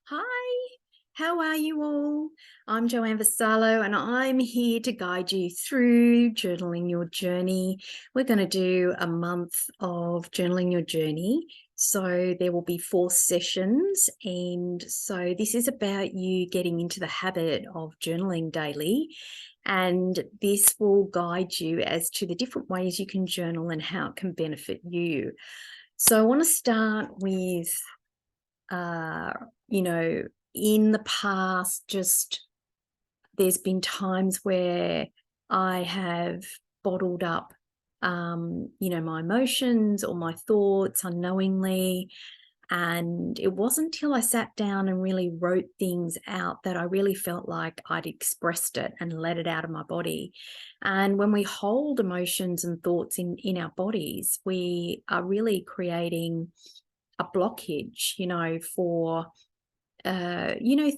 Hi, how are you all? I'm Joanne Vassallo and I'm here to guide you through journaling your journey. We're going to do a month of journaling your journey. So there will be 4 sessions. And so this is about you getting into the habit of journaling daily. And this will guide you as to the different ways you can journal and how it can benefit you. So I want to start with uh, in the past, just there's been times where I have bottled up, my emotions or my thoughts unknowingly. And it wasn't until I sat down and really wrote things out that I really felt like I'd expressed it and let it out of my body. And when we hold emotions and thoughts in our bodies, we are really creating a blockage, for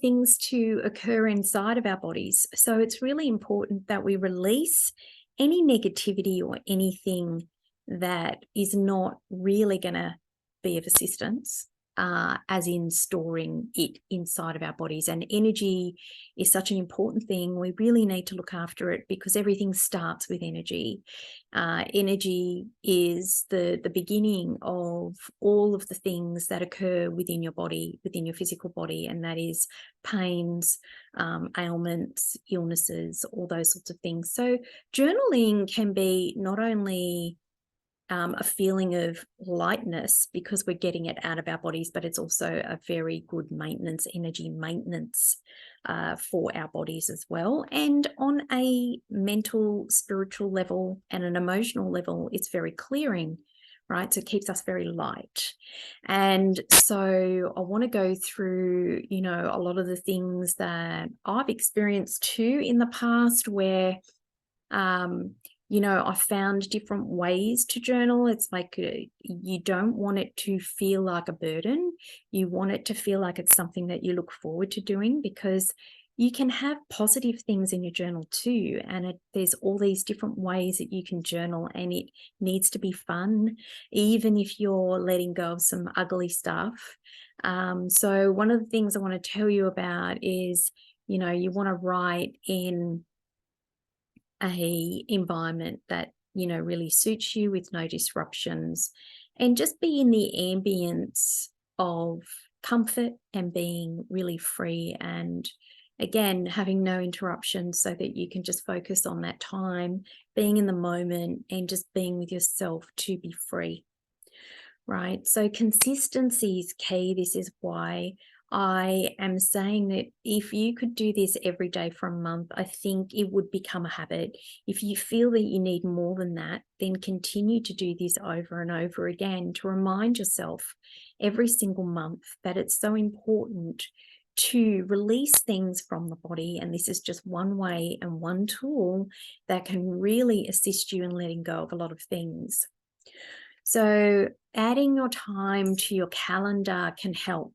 things to occur inside of our bodies. So it's really important that we release any negativity or anything that is not really going to be of assistance, as in storing it inside of our bodies. And energy is such an important thing. We really need to look after it because everything starts with energy. Energy is the beginning of all of the things that occur within your body, within your physical body, and that is pains, ailments, illnesses, all those sorts of things. So journaling can be not only a feeling of lightness because we're getting it out of our bodies, but it's also a very good maintenance, energy maintenance for our bodies as well. And on a mental, spiritual level and an emotional level, it's very clearing, right? So it keeps us very light. And so I want to go through, a lot of the things that I've experienced too in the past where um, I found different ways to journal. It's like you don't want it to feel like a burden. You want it to feel like it's something that you look forward to doing because you can have positive things in your journal too. And there's all these different ways that you can journal, and it needs to be fun, even if you're letting go of some ugly stuff. So one of the things I want to tell you about is, you want to write in a environment that really suits you with no disruptions, and just be in the ambience of comfort and being really free, and again having no interruptions so that you can just focus on that time, being in the moment and just being with yourself to be free. Right. So consistency is key. This is why I am saying that if you could do this every day for a month, I think it would become a habit. If you feel that you need more than that, then continue to do this over and over again to remind yourself every single month that it's so important to release things from the body. And this is just one way and one tool that can really assist you in letting go of a lot of things. So adding your time to your calendar can help.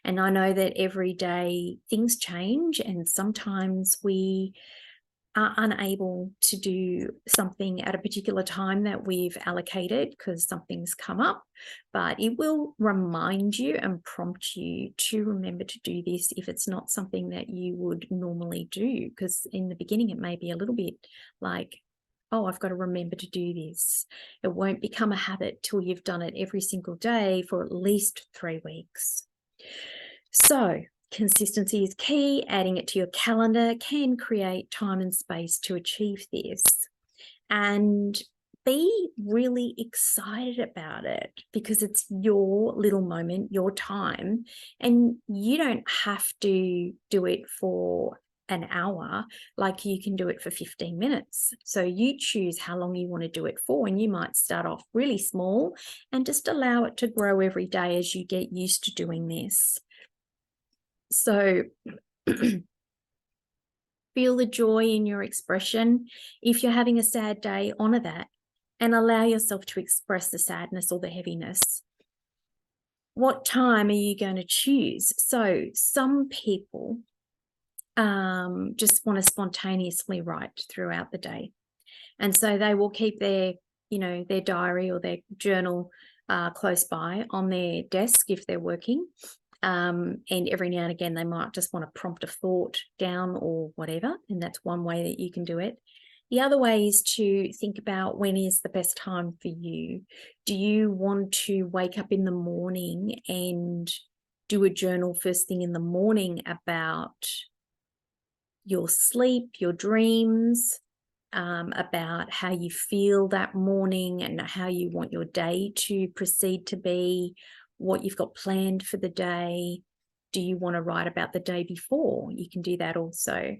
And I know that every day things change, and sometimes we are unable to do something at a particular time that we've allocated because something's come up, but it will remind you and prompt you to remember to do this if it's not something that you would normally do. Because in the beginning, it may be a little bit like, oh, I've got to remember to do this. It won't become a habit till you've done it every single day for at least 3 weeks. So consistency is key. Adding it to your calendar can create time and space to achieve this. And be really excited about it because it's your little moment, your time, and you don't have to do it for an hour. Like, you can do it for 15 minutes. So you choose how long you want to do it for, and you might start off really small and just allow it to grow every day as you get used to doing this. So feel the joy in your expression. If you're having a sad day, honor that and allow yourself to express the sadness or the heaviness. What time are you going to choose? So some people just want to spontaneously write throughout the day. And so they will keep their diary or their journal close by on their desk if they're working. And every now and again, they might just want to prompt a thought down or whatever. And that's one way that you can do it. The other way is to think about when is the best time for you. Do you want to wake up in the morning and do a journal first thing in the morning about your sleep, your dreams, about how you feel that morning and how you want your day to proceed to be, what you've got planned for the day? Do you want to write about the day before? You can do that also.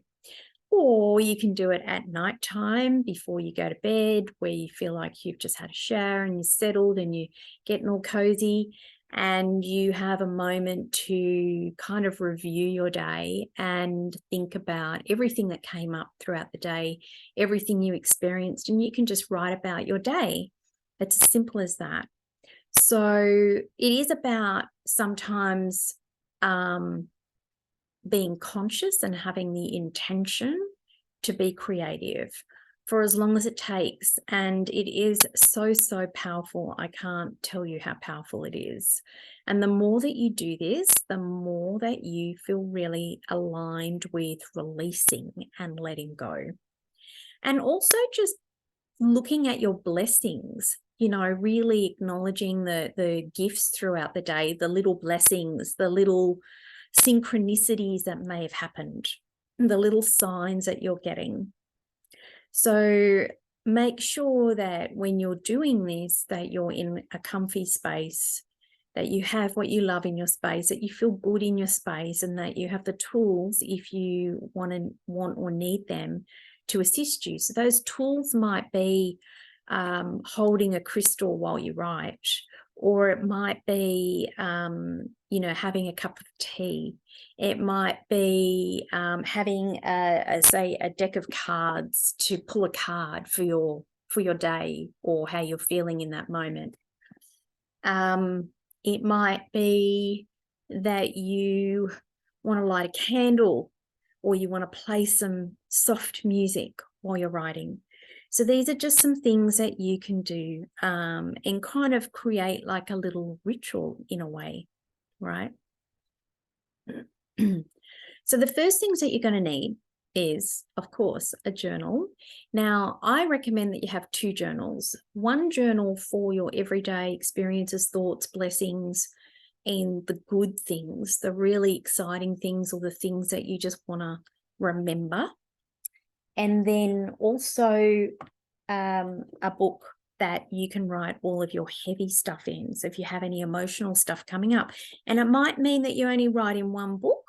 Or you can do it at nighttime before you go to bed, where you feel like you've just had a shower and you're settled and you're getting all cozy, and you have a moment to kind of review your day and think about everything that came up throughout the day, everything you experienced, and you can just write about your day. It's as simple as that. So it is about sometimes being conscious and having the intention to be creative for as long as it takes. And it is so, so powerful. I can't tell you how powerful it is. And the more that you do this, the more that you feel really aligned with releasing and letting go. And also just looking at your blessings, really acknowledging the gifts throughout the day, the little blessings, the little synchronicities that may have happened, the little signs that you're getting. So make sure that when you're doing this, that you're in a comfy space, that you have what you love in your space, that you feel good in your space, and that you have the tools if you want or need them to assist you. So those tools might be holding a crystal while you write, or it might be, having a cup of tea. It might be having a deck of cards to pull a card for your day or how you're feeling in that moment. It might be that you want to light a candle, or you want to play some soft music while you're writing. So these are just some things that you can do and kind of create like a little ritual in a way, right? So the first things that you're going to need is, of course, a journal. Now, I recommend that you have two journals. One journal for your everyday experiences, thoughts, blessings, and the good things, the really exciting things, or the things that you just want to remember. And then also a book that you can write all of your heavy stuff in. So if you have any emotional stuff coming up, and it might mean that you only write in one book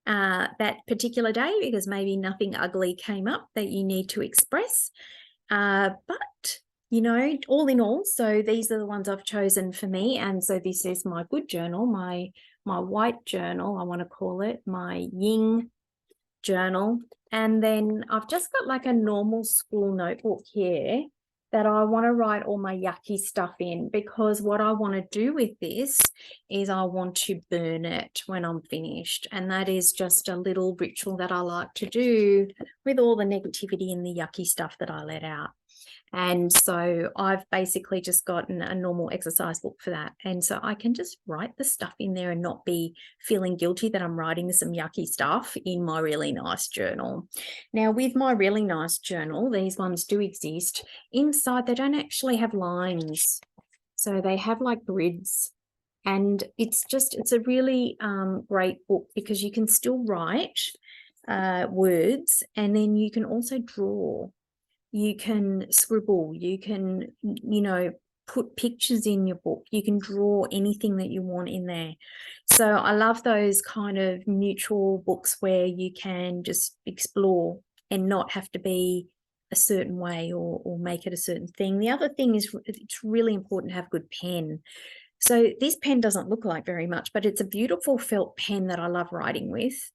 that particular day, because maybe nothing ugly came up that you need to express. But all in all, so these are the ones I've chosen for me. And so this is my good journal, my white journal, I want to call it, my yin journal. And then I've just got like a normal school notebook here that I want to write all my yucky stuff in, because what I want to do with this is I want to burn it when I'm finished. And that is just a little ritual that I like to do with all the negativity and the yucky stuff that I let out. And so I've basically just gotten a normal exercise book for that. And so I can just write the stuff in there and not be feeling guilty that I'm writing some yucky stuff in my really nice journal. Now, with my really nice journal, these ones do exist. Inside, they don't actually have lines. So they have like grids. And it's a really great book, because you can still write words, and then you can also draw. You can scribble, you can, put pictures in your book. You can draw anything that you want in there. So I love those kind of neutral books where you can just explore and not have to be a certain way or make it a certain thing. The other thing is it's really important to have a good pen. So this pen doesn't look like very much, but it's a beautiful felt pen that I love writing with.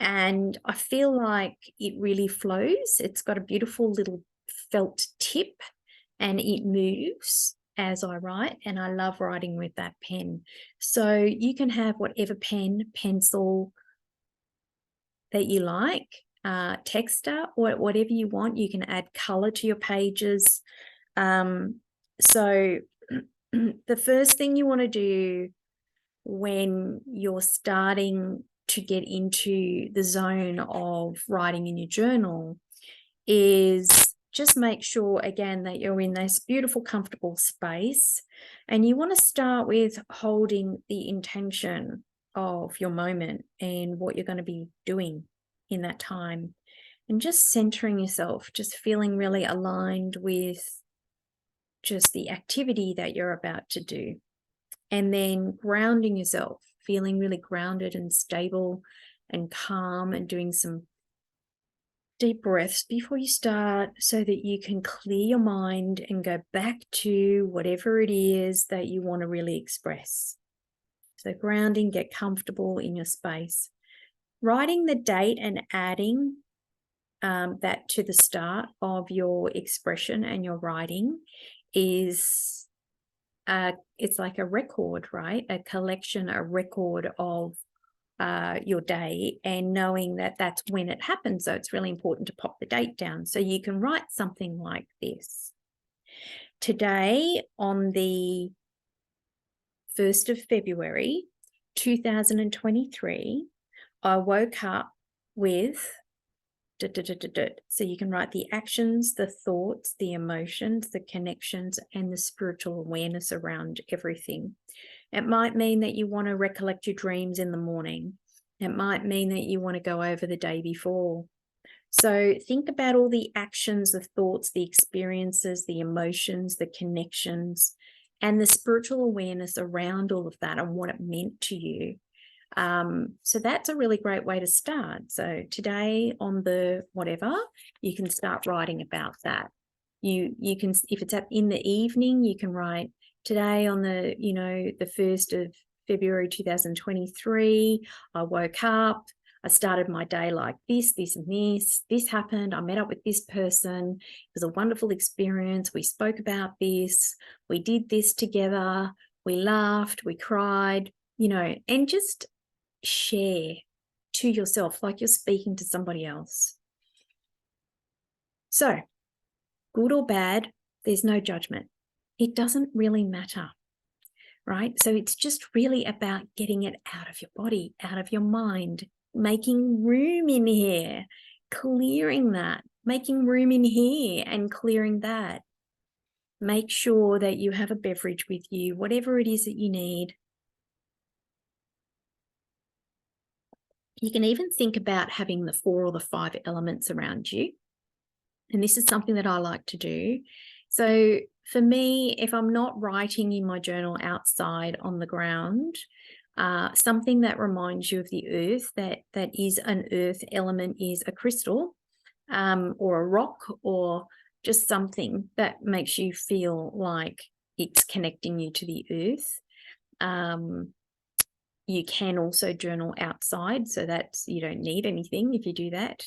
And I feel like it really flows. It's got a beautiful little felt tip, and it moves as I write, and I love writing with that pen. So you can have whatever pen, pencil that you like, texter, or whatever you want. You can add color to your pages. So the first thing you want to do when you're starting to get into the zone of writing in your journal is just make sure, again, that you're in this beautiful, comfortable space. And you want to start with holding the intention of your moment and what you're going to be doing in that time. And just centering yourself, just feeling really aligned with just the activity that you're about to do. And then grounding yourself, feeling really grounded and stable and calm, and doing some deep breaths before you start so that you can clear your mind and go back to whatever it is that you want to really express. So grounding, get comfortable in your space. Writing the date and adding that to the start of your expression and your writing is it's like a record, right? A collection, a record of your day, and knowing that that's when it happens. So it's really important to pop the date down. So you can write something like this. Today, on the 1st of February, 2023, I woke up with... So you can write the actions, the thoughts, the emotions, the connections, and the spiritual awareness around everything. It might mean that you want to recollect your dreams in the morning. It might mean that you want to go over the day before. So think about all the actions, the thoughts, the experiences, the emotions, the connections, and the spiritual awareness around all of that and what it meant to you. So that's a really great way to start. So today, on the whatever, you can start writing about that. You can, if it's in the evening, you can write today on the, the 1st of February 2023, I woke up, I started my day like this and this happened, I met up with this person, it was a wonderful experience, we spoke about this, we did this together, we laughed, we cried, and just share to yourself like you're speaking to somebody else. So, good or bad, there's no judgment. It doesn't really matter, right? So it's just really about getting it out of your body, out of your mind, making room in here, clearing that, making room in here and clearing that. Make sure that you have a beverage with you, whatever it is that you need. You can even think about having the 4 or the 5 elements around you. And this is something that I like to do. So for me, if I'm not writing in my journal outside on the ground, something that reminds you of the earth, that is an earth element, is a crystal or a rock, or just something that makes you feel like it's connecting you to the earth. You can also journal outside, so that's, you don't need anything if you do that.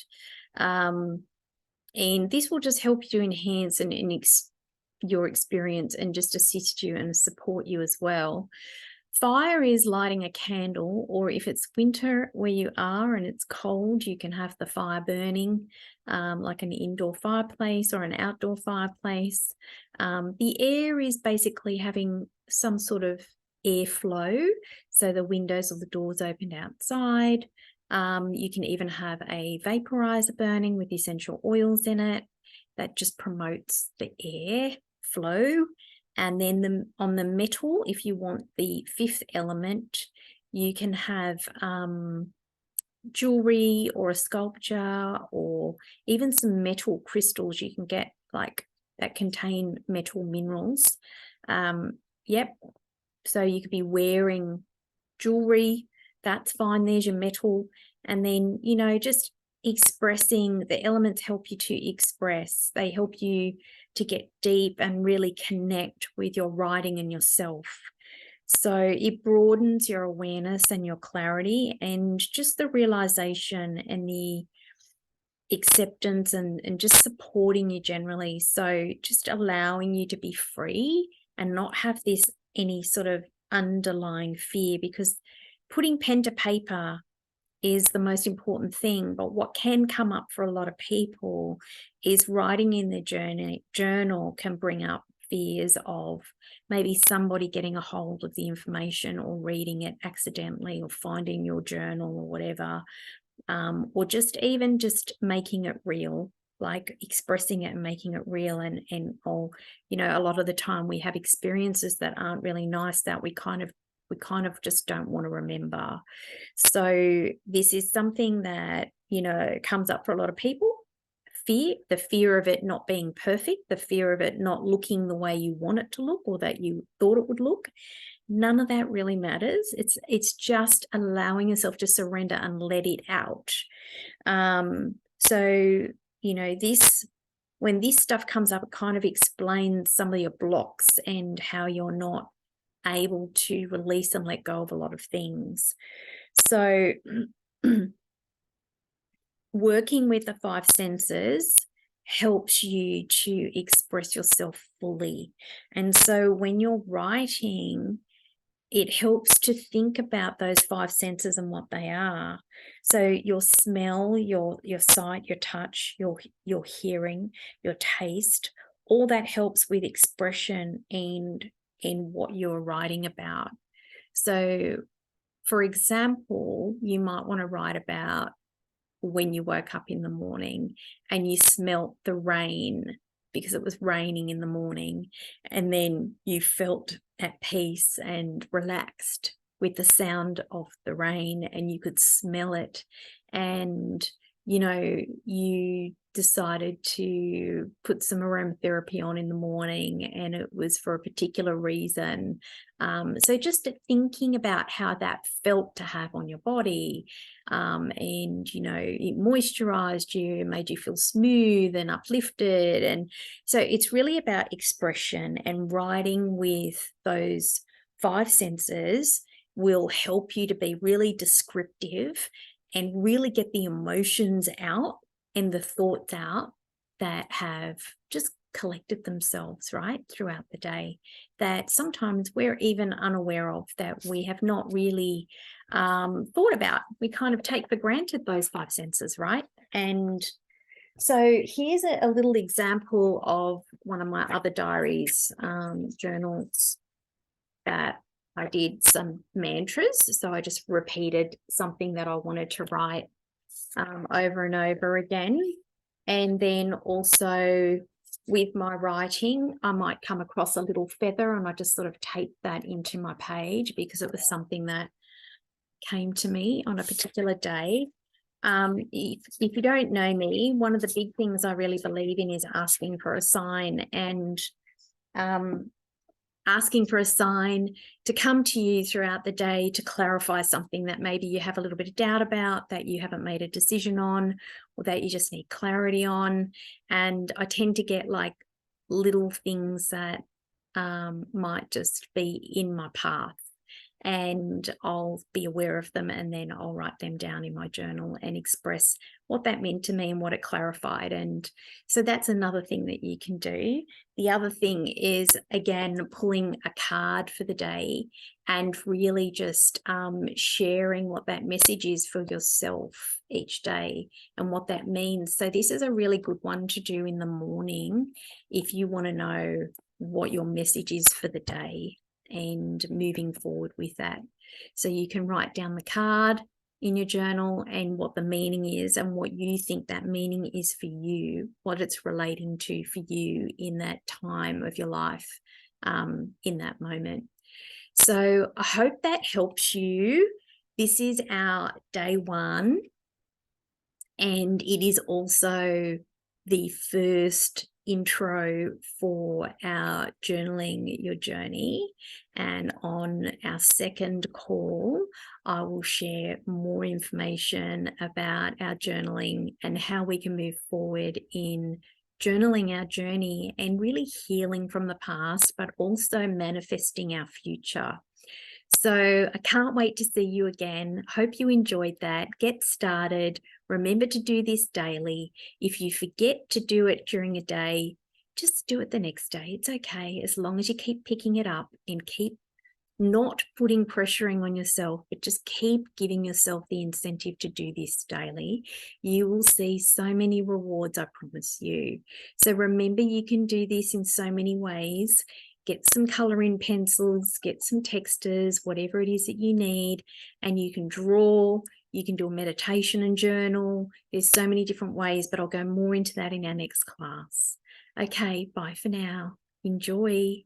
And this will just help you to enhance your experience and just assist you and support you as well. Fire is lighting a candle, or if it's winter where you are and it's cold, you can have the fire burning, like an indoor fireplace or an outdoor fireplace. The air is basically having some sort of airflow, so the windows or the doors opened outside. You can even have a vaporizer burning with essential oils in it that just promotes the air flow. And then on the metal, if you want the 5th element, you can have jewelry or a sculpture, or even some metal crystals you can get, like that contain metal minerals. Yep. So you could be wearing jewelry, that's fine, there's your metal. And then, just expressing, the elements help you to express, they help you to get deep and really connect with your writing and yourself. So it broadens your awareness and your clarity, and just the realization and the acceptance and just supporting you generally. So just allowing you to be free and not have any sort of underlying fear, because putting pen to paper is the most important thing. But what can come up for a lot of people is writing in the journal can bring up fears of maybe somebody getting a hold of the information or reading it accidentally or finding your journal or whatever, or just making it real, like expressing it and making it real. And or, a lot of the time we have experiences that aren't really nice that we kind of just don't want to remember. So this is something that, comes up for a lot of people. The fear of it not being perfect, the fear of it not looking the way you want it to look or that you thought it would look. None of that really matters. It's just allowing yourself to surrender and let it out. So, when this stuff comes up, it kind of explains some of your blocks and how you're not able to release and let go of a lot of things. So working with the five senses helps you to express yourself fully. And so when you're writing, it helps to think about those five senses and what they are. So your smell, your sight, your touch, your hearing, your taste, all that helps with expression and in what you're writing about. So, for example, you might want to write about when you woke up in the morning and you smelt the rain because it was raining in the morning, and then you felt at peace and relaxed with the sound of the rain and you could smell it, and you decided to put some aromatherapy on in the morning and it was for a particular reason. So just thinking about how that felt to have on your body, and it moisturized you, made you feel smooth and uplifted. And so it's really about expression, and writing with those five senses will help you to be really descriptive and really get the emotions out and the thoughts out that have just collected themselves right throughout the day, that sometimes we're even unaware of, that we have not really thought about. We kind of take for granted those five senses, right? And so here's a little example of one of my other diaries, journals, that I did some mantras. So I just repeated something that I wanted to write over and over again. And then also with my writing, I might come across a little feather and I just sort of taped that into my page because it was something that came to me on a particular day. If you don't know me, one of the big things I really believe in is asking for a sign, and asking for a sign to come to you throughout the day to clarify something that maybe you have a little bit of doubt about, that you haven't made a decision on, or that you just need clarity on. And I tend to get like little things that might just be in my path, and I'll be aware of them, and then I'll write them down in my journal and express what that meant to me and what it clarified. And so that's another thing that you can do. The other thing is, again, pulling a card for the day and really just sharing what that message is for yourself each day and what that means. So this is a really good one to do in the morning if you want to know what your message is for the day and moving forward with that. So you can write down the card in your journal and what the meaning is and what you think that meaning is for you, what it's relating to for you in that time of your life, in that moment. So I hope that helps you. This is our day one, and it is also the first intro for our Journaling Your Journey. And on our second call, I will share more information about our journaling and how we can move forward in journaling our journey and really healing from the past, but also manifesting our future. So I can't wait to see you again. Hope you enjoyed that. Get started. Remember to do this daily. If you forget to do it during a day, just do it the next day. It's okay, as long as you keep picking it up and keep not putting pressuring on yourself, but just keep giving yourself the incentive to do this daily, you will see so many rewards, I promise you. So remember, you can do this in so many ways. Get some coloring pencils, get some textures, whatever it is that you need, and you can draw. You can do a meditation and journal. There's so many different ways, but I'll go more into that in our next class. Okay, bye for now. Enjoy.